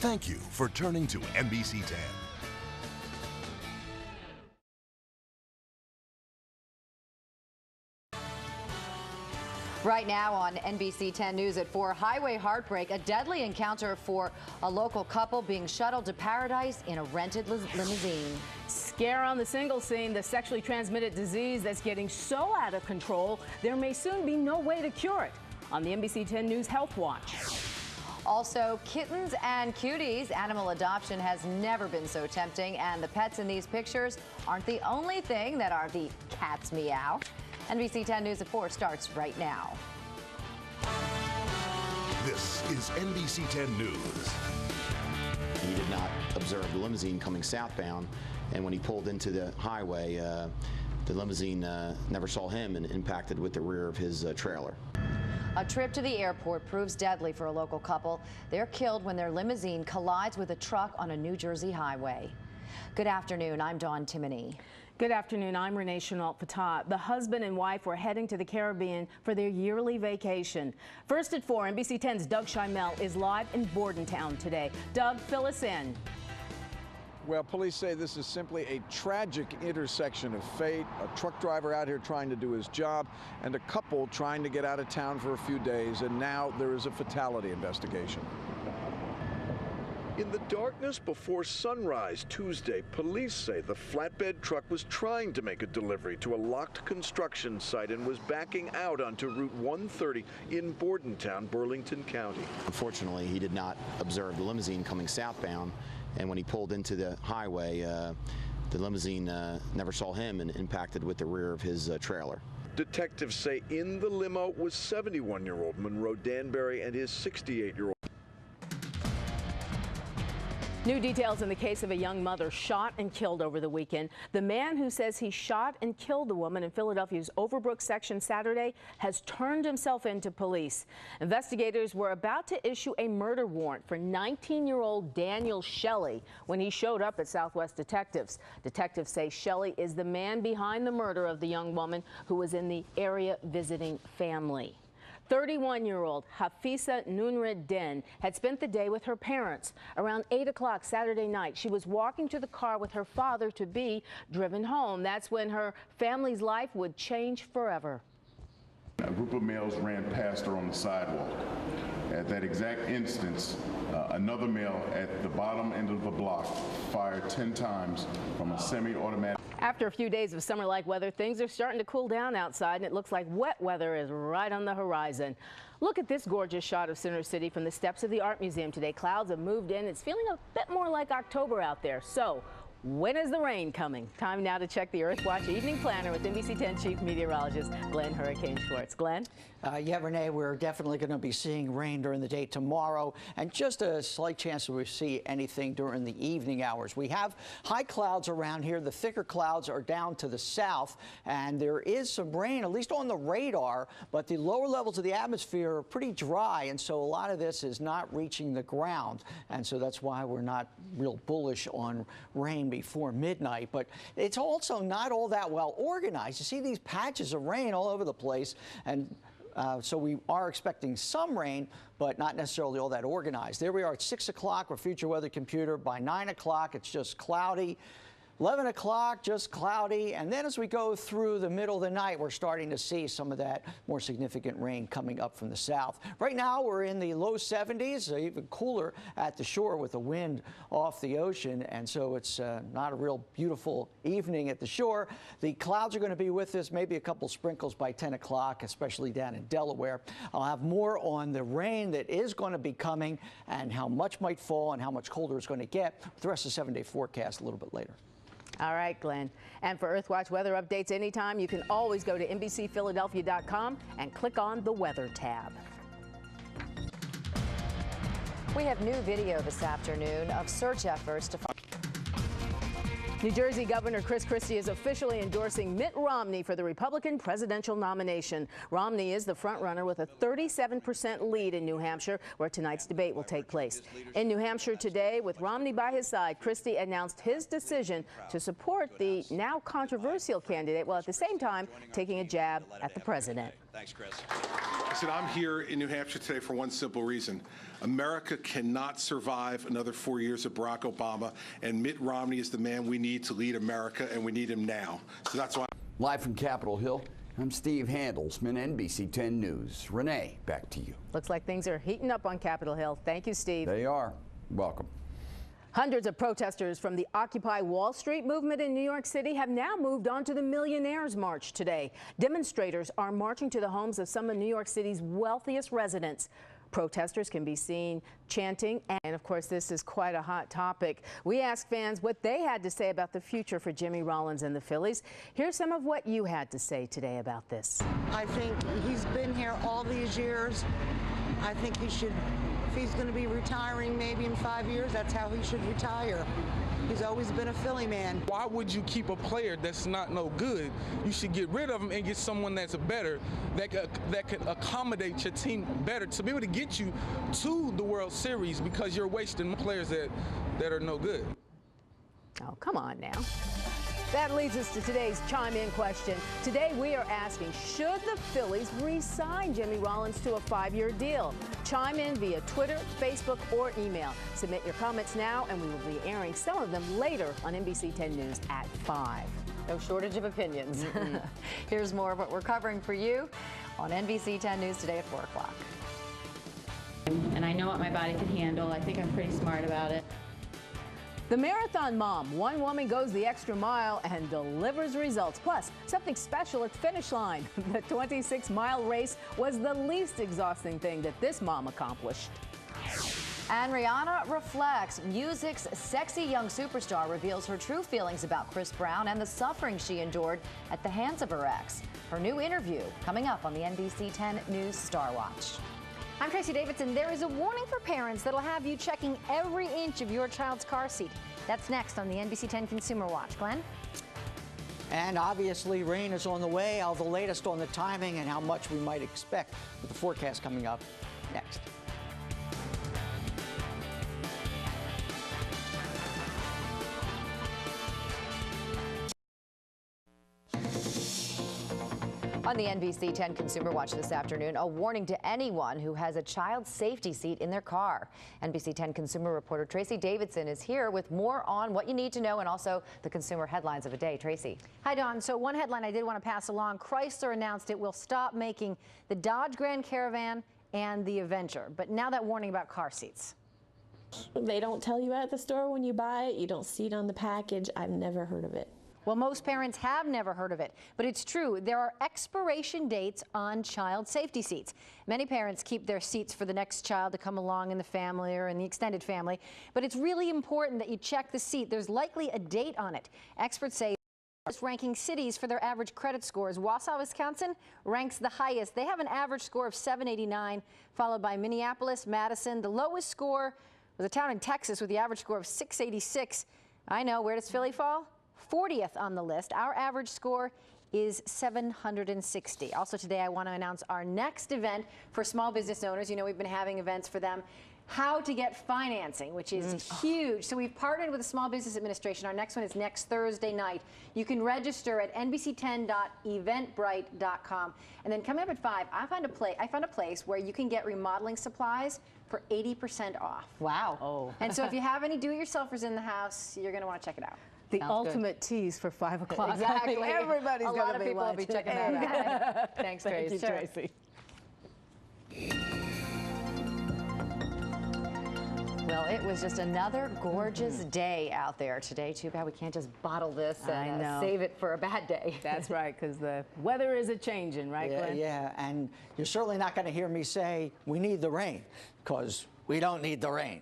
Thank you for turning to NBC 10. Right now on NBC 10 News at 4, highway heartbreak, a deadly encounter for a local couple being shuttled to paradise in a rented limousine. Scare on the single scene, the sexually transmitted disease that's getting so out of control, there may soon be no way to cure it. On the NBC 10 News Health Watch. Also, kittens and cuties. Animal adoption has never been so tempting, and the pets in these pictures aren't the only thing that are the cat's meow. NBC 10 News at 4 starts right now. This is NBC 10 News. He did not observe the limousine coming southbound, and when he pulled into the highway, the limousine never saw him and impacted with the rear of his trailer. A trip to the airport proves deadly for a local couple. They're killed when their limousine collides with a truck on a New Jersey highway. Good afternoon, I'm Dawn Timoney. Good afternoon, I'm Renee Chenault-Patat. The husband and wife were heading to the Caribbean for their yearly vacation. First at 4, NBC 10's Doug Schimel is live in Bordentown today. Doug, fill us in. Well, police say this is simply a tragic intersection of fate. A truck driver out here trying to do his job, and a couple trying to get out of town for a few days, and now there is a fatality investigation. In the darkness before sunrise Tuesday, police say the flatbed truck was trying to make a delivery to a locked construction site and was backing out onto Route 130 in Bordentown, Burlington County. Unfortunately, he did not observe the limousine coming southbound, and when he pulled into the highway, the limousine never saw him and impacted with the rear of his trailer. Detectives say in the limo was 71-year-old Monroe Danbury and his 68-year-old. New details in the case of a young mother shot and killed over the weekend. The man who says he shot and killed the woman in Philadelphia's Overbrook section Saturday has turned himself in to police. Investigators were about to issue a murder warrant for 19-year-old Daniel Shelley when he showed up at Southwest Detectives. Detectives say Shelley is the man behind the murder of the young woman who was in the area visiting family. 31-year-old Hafisa Nunreddin had spent the day with her parents. Around 8 o'clock Saturday night, she was walking to the car with her father-to-be driven home. That's when her family's life would change forever. A group of males ran past her on the sidewalk. At that exact instance, another male at the bottom end of the block fired 10 times from a semi-automatic. After a few days of summer-like weather, things are starting to cool down outside, and it looks like wet weather is right on the horizon. Look at this gorgeous shot of Center City from the steps of the Art Museum today. Clouds have moved in. It's feeling a bit more like October out there. So, when is the rain coming? Time now to check the Earthwatch Evening Planner with NBC 10 Chief Meteorologist Glenn Hurricane Schwartz. Glenn? Yeah, Renee, we're definitely going to be seeing rain during the day tomorrow, and just a slight chance that we see anything during the evening hours. We have high clouds around here. The thicker clouds are down to the south, and there is some rain, at least on the radar, but the lower levels of the atmosphere are pretty dry, and so a lot of this is not reaching the ground, and so that's why we're not real bullish on rain before midnight. But it's also not all that well organized. You see these patches of rain all over the place, and so we are expecting some rain, but not necessarily all that organized. There we are at 6 o'clock with Future Weather Computer. By 9 o'clock, it's just cloudy. 11 o'clock, just cloudy, and then as we go through the middle of the night, we're starting to see some of that more significant rain coming up from the south. Right now, we're in the low 70s, even cooler at the shore with the wind off the ocean, and so it's not a real beautiful evening at the shore. The clouds are going to be with us, maybe a couple sprinkles by 10 o'clock, especially down in Delaware. I'll have more on the rain that is going to be coming and how much might fall and how much colder it's going to get with the rest of the 7-day forecast a little bit later. All right, Glenn. And for Earthwatch weather updates anytime, you can always go to NBCPhiladelphia.com and click on the Weather tab. We have new video this afternoon of search efforts to find. New Jersey Governor Chris Christie is officially endorsing Mitt Romney for the Republican presidential nomination. Romney is the frontrunner with a 37% lead in New Hampshire, where tonight's debate will take place. In New Hampshire today, with Romney by his side, Christie announced his decision to support the now controversial candidate, while at the same time taking a jab at the president. Thanks, Chris. Listen, I'm here in New Hampshire today for one simple reason. America cannot survive another 4 years of Barack Obama, and Mitt Romney is the man we need to lead America, and we need him now. So that's why. Live from Capitol Hill, I'm Steve Handelsman, NBC 10 News. Renee, back to you. Looks like things are heating up on Capitol Hill. Thank you, Steve. They are. Welcome. Hundreds of protesters from the Occupy Wall Street movement in New York City have now moved on to the Millionaires' March today. Demonstrators are marching to the homes of some of New York City's wealthiest residents. Protesters can be seen chanting, and of course this is quite a hot topic. We asked fans what they had to say about the future for Jimmy Rollins and the Phillies. Here's some of what you had to say today about this. I think he's been here all these years. I think he should, if he's going to be retiring maybe in 5 years, that's how he should retire. He's always been a Philly man. Why would you keep a player that's not no good? You should get rid of him and get someone that's better, that can accommodate your team better to be able to get you to the World Series, because you're wasting players that are no good. Oh, come on now. That leads us to today's Chime In question. Today we are asking, should the Phillies re-sign Jimmy Rollins to a 5-year deal? Chime in via Twitter, Facebook, or email. Submit your comments now, and we will be airing some of them later on NBC 10 News at 5. No shortage of opinions. Here's more of what we're covering for you on NBC 10 News today at 4 o'clock. And I know what my body can handle. I think I'm pretty smart about it. The Marathon Mom. One woman goes the extra mile and delivers results. Plus, something special at the finish line. The 26-mile race was the least exhausting thing that this mom accomplished. And Rihanna reflects. Music's sexy young superstar reveals her true feelings about Chris Brown and the suffering she endured at the hands of her ex. Her new interview coming up on the NBC 10 News Star Watch. I'm Tracy Davidson. There is a warning for parents that'll have you checking every inch of your child's car seat. That's next on the NBC 10 Consumer Watch. Glenn? And obviously rain is on the way. All the latest on the timing and how much we might expect with the forecast coming up next. On the NBC 10 Consumer Watch this afternoon, a warning to anyone who has a child safety seat in their car. NBC 10 consumer reporter Tracy Davidson is here with more on what you need to know and also the consumer headlines of the day. Tracy. Hi, Dawn. So one headline I did want to pass along. Chrysler announced it will stop making the Dodge Grand Caravan and the Avenger. But now that warning about car seats. They don't tell you at the store when you buy it. You don't see it on the package. I've never heard of it. Well, most parents have never heard of it, but it's true. There are expiration dates on child safety seats. Many parents keep their seats for the next child to come along in the family or in the extended family, but it's really important that you check the seat. There's likely a date on it. Experts say ranking cities for their average credit scores. Wausau, Wisconsin ranks the highest. They have an average score of 789, followed by Minneapolis, Madison. The lowest score was a town in Texas with the average score of 686. I know, where does Philly fall? 40th on the list. Our average score is 760. Also today, I want to announce our next event for small business owners. You know, we've been having events for them. How to get financing, which is huge. So we've partnered with the Small Business Administration. Our next one is next Thursday night. You can register at nbc10.eventbrite.com. And then coming up at 5, I found a place where you can get remodeling supplies for 80% off. Wow. Oh. And so if you have any do-it-yourselfers in the house, you're going to want to check it out. The Sounds ultimate tease for 5 o'clock. Exactly. Everybody's going to be A lot of people will be checking that out. Thanks, Tracy. Thank you, Tracy. Well, it was just another gorgeous day out there today. Too bad we can't just bottle this and save it for a bad day. That's right, because the weather is a-changing, right, Glenn? Yeah, and you're certainly not going to hear me say we need the rain, because we don't need the rain.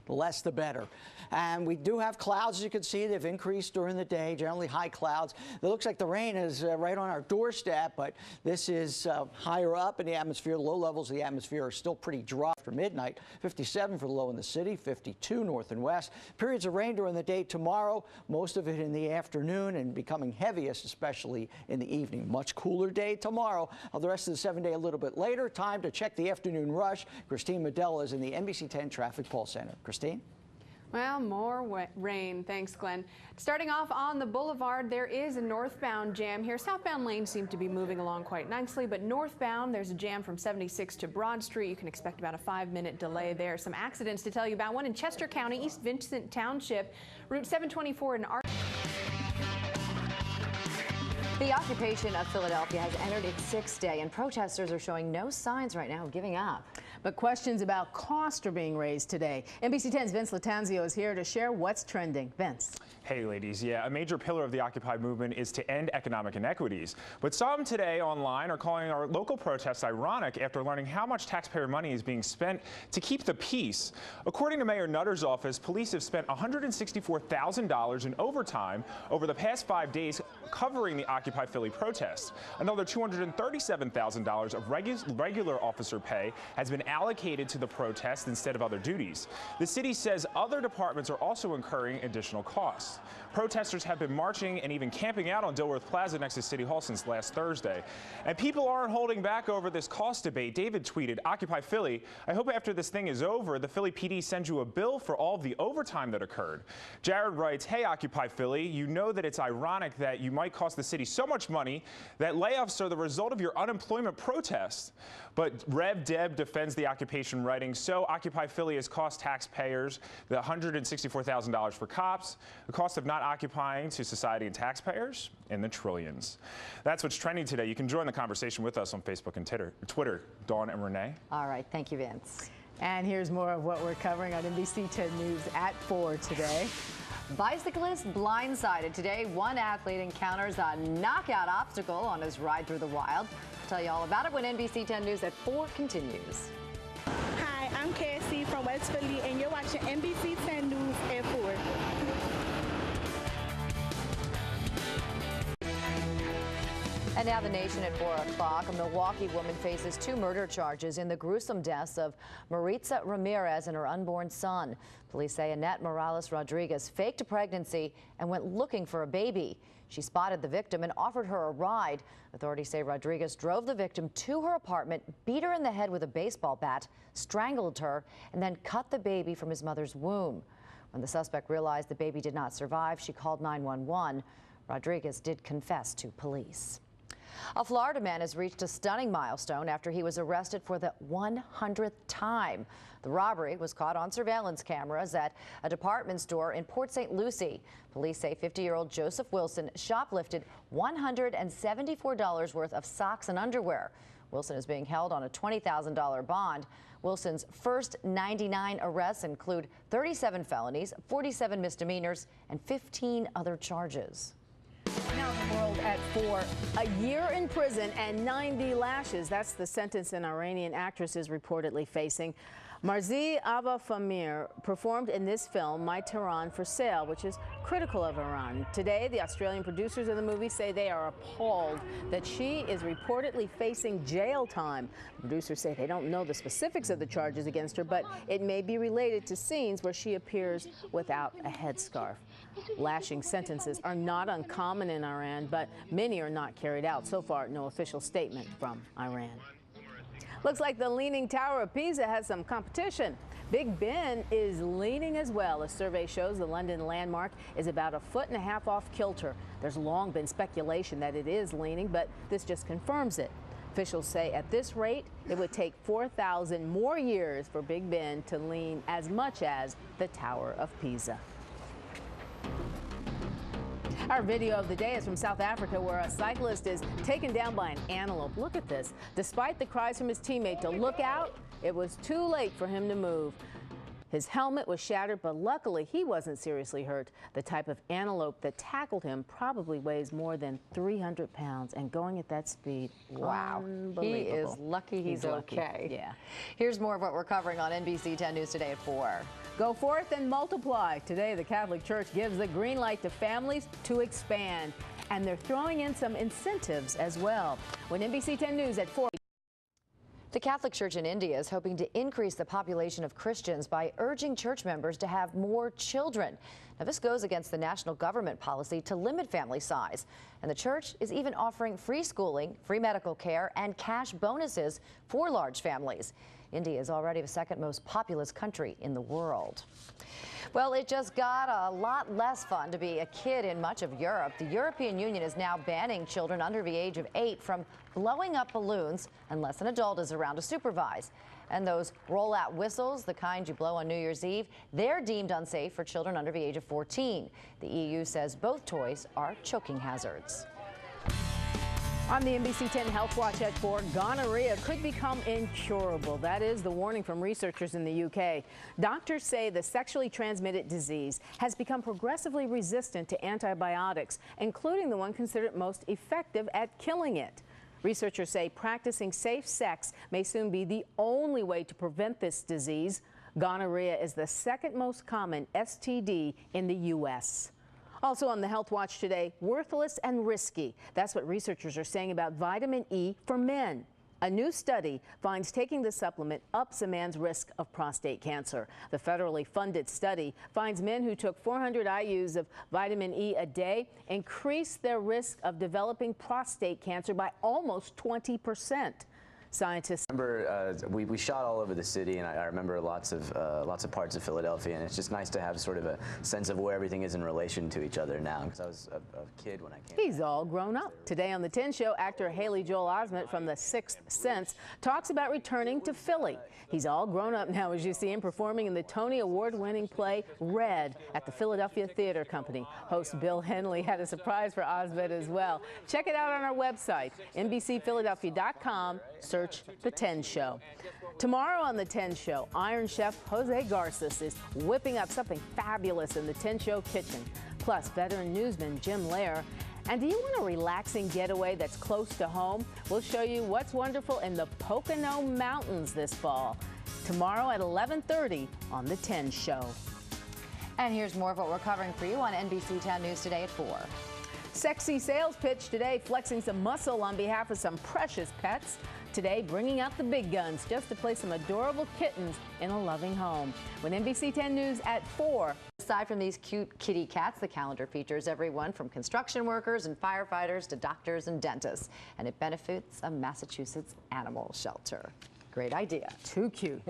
The less the better. And we do have clouds, as you can see. They've increased during the day, generally high clouds. It looks like the rain is right on our doorstep, but this is higher up in the atmosphere. The low levels of the atmosphere are still pretty dry after midnight. 57 for the low in the city, 52 north and west. Periods of rain during the day tomorrow, most of it in the afternoon and becoming heaviest, especially in the evening. Much cooler day tomorrow. The rest of the 7 day a little bit later. Time to check the afternoon rush. Christine Medella is in the NBC 10 Traffic Call Center. Christine? Well, more rain. Thanks, Glenn. Starting off on the boulevard, there is a northbound jam here. Southbound lanes seem to be moving along quite nicely, but northbound, there's a jam from 76 to Broad Street. You can expect about a 5-minute delay there. Some accidents to tell you about. One in Chester County, East Vincent Township, Route 724 in The occupation of Philadelphia has entered its 6th day, and protesters are showing no signs right now of giving up. But questions about cost are being raised today. NBC 10's Vince Latanzio is here to share what's trending. Vince. Hey, ladies. Yeah, a major pillar of the Occupy movement is to end economic inequities. But some today online are calling our local protests ironic after learning how much taxpayer money is being spent to keep the peace. According to Mayor Nutter's office, police have spent $164,000 in overtime over the past 5 days covering the Occupy Philly protests. Another $237,000 of regular officer pay has been allocated to the protest instead of other duties. The city says other departments are also incurring additional costs. Protesters have been marching and even camping out on Dilworth Plaza next to City Hall since last Thursday. And people aren't holding back over this cost debate. David tweeted, "Occupy Philly, I hope after this thing is over, the Philly PD sends you a bill for all of the overtime that occurred." Jared writes, "Hey, Occupy Philly, you know that it's ironic that you might cost the city so much money that layoffs are the result of your unemployment protests." But Rev Deb defends the occupation, writing, "So Occupy Philly has cost taxpayers the $164,000 for cops, the cost of not occupying to society and taxpayers in the trillions." That's what's trending today. You can join the conversation with us on Facebook and Twitter. Dawn and Renee. All right. Thank you, Vince. And here's more of what we're covering on NBC 10 News at 4 today. Bicyclist blindsided today. One athlete encounters a knockout obstacle on his ride through the wild. I'll tell you all about it when NBC 10 News at 4 continues. Hi, I'm Cassie from West Philly, and you're watching NBC 10 News at 4. And now the nation at 4 o'clock. A Milwaukee woman faces 2 murder charges in the gruesome deaths of Maritza Ramirez and her unborn son. Police say Annette Morales Rodriguez faked a pregnancy and went looking for a baby. She spotted the victim and offered her a ride. Authorities say Rodriguez drove the victim to her apartment, beat her in the head with a baseball bat, strangled her, and then cut the baby from his mother's womb. When the suspect realized the baby did not survive, she called 911. Rodriguez did confess to police. A Florida man has reached a stunning milestone after he was arrested for the 100th time. The robbery was caught on surveillance cameras at a department store in Port St. Lucie. Police say 50-year-old Joseph Wilson shoplifted $174 worth of socks and underwear. Wilson is being held on a $20,000 bond. Wilson's first 99 arrests include 37 felonies, 47 misdemeanors, and 15 other charges. Now the world at 4. A year in prison and 90 lashes. That's the sentence an Iranian actress is reportedly facing. Marzi Ava Famir performed in this film, My Tehran for Sale, which is critical of Iran. Today, the Australian producers of the movie say they are appalled that she is reportedly facing jail time. Producers say they don't know the specifics of the charges against her, but it may be related to scenes where she appears without a headscarf. Lashing sentences are not uncommon in Iran, but many are not carried out. So far, no official statement from Iran. Looks like the Leaning Tower of Pisa has some competition. Big Ben is leaning as well. A survey shows the London landmark is about 1.5 feet off kilter. There's long been speculation that it is leaning, but this just confirms it. Officials say at this rate, it would take 4,000 more years for Big Ben to lean as much as the Tower of Pisa. Our video of the day is from South Africa, where a cyclist is taken down by an antelope. Look at this. Despite the cries from his teammate to look out, it was too late for him to move. His helmet was shattered, but luckily he wasn't seriously hurt. The type of antelope that tackled him probably weighs more than 300 pounds, and going at that speed, wow. He is lucky he's okay. Yeah. Here's more of what we're covering on NBC 10 News today at 4. Go forth and multiply. Today, the Catholic Church gives the green light to families to expand, and they're throwing in some incentives as well. When NBC 10 News at 4. The Catholic Church in India is hoping to increase the population of Christians by urging church members to have more children. Now, this goes against the national government policy to limit family size. And the church is even offering free schooling, free medical care, and cash bonuses for large families. India is already the second most populous country in the world. Well, it just got a lot less fun to be a kid in much of Europe. The European Union is now banning children under the age of 8 from blowing up balloons unless an adult is around to supervise. And those roll-out whistles, the kind you blow on New Year's Eve, they're deemed unsafe for children under the age of 14. The EU says both toys are choking hazards. On the NBC 10 Health Watch at 4, gonorrhea could become incurable. That is the warning from researchers in the UK. Doctors say the sexually transmitted disease has become progressively resistant to antibiotics, including the one considered most effective at killing it. Researchers say practicing safe sex may soon be the only way to prevent this disease. Gonorrhea is the second most common STD in the U.S. Also on the Health Watch today, worthless and risky. That's what researchers are saying about vitamin E for men. A new study finds taking the supplement ups a man's risk of prostate cancer. The federally funded study finds men who took 400 IUs of vitamin E a day increased their risk of developing prostate cancer by almost 20%. Scientists remember we shot all over the city, and I remember lots of parts of Philadelphia, and it's just nice to have sort of a sense of where everything is in relation to each other now, because I was a kid when I came. He's all grown up. Today on the 10 Show, actor Haley Joel Osment from The Sixth Sense talks about returning to Philly. He's all grown up now, as you see him performing in the Tony Award-winning play Red at the Philadelphia Theater Company. Host Bill Henley had a surprise for Osment as well. Check it out on our website, NBCPhiladelphia.com. Search The 10 Show. Tomorrow on The 10 Show, Iron Chef Jose Garces is whipping up something fabulous in The 10 Show kitchen. Plus, veteran newsman Jim Lair. And do you want a relaxing getaway that's close to home? We'll show you what's wonderful in the Pocono Mountains this fall. Tomorrow at 11:30 on The 10 Show. And here's more of what we're covering for you on NBC 10 News today at 4. Sexy sales pitch today, flexing some muscle on behalf of some precious pets. Today, bringing out the big guns just to place some adorable kittens in a loving home. With NBC 10 News at 4. Aside from these cute kitty cats, the calendar features everyone from construction workers and firefighters to doctors and dentists. And it benefits a Massachusetts animal shelter. Great idea. Too cute.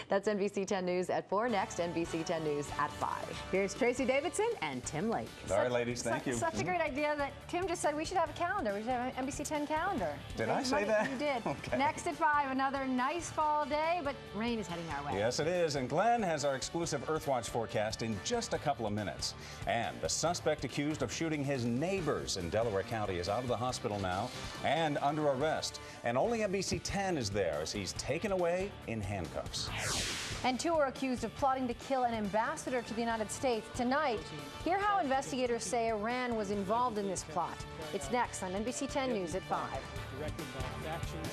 That's NBC 10 News at 4. Next, NBC 10 News at 5. Here's Tracy Davidson and Tim Lake. All right, ladies, thank you. Such a great idea that Tim just said we should have a calendar. We should have an NBC 10 calendar. Did I say that? You did. Okay. Next at 5, another nice fall day, but rain is heading our way. Yes, it is. And Glenn has our exclusive Earthwatch forecast in just a couple of minutes. And the suspect accused of shooting his neighbors in Delaware County is out of the hospital now and under arrest. And only NBC 10 is there as he's taken away in handcuffs. And 2 are accused of plotting to kill an ambassador to the United States. Tonight, hear how investigators say Iran was involved in this plot. It's next on NBC 10 News at 5. Directed by factions.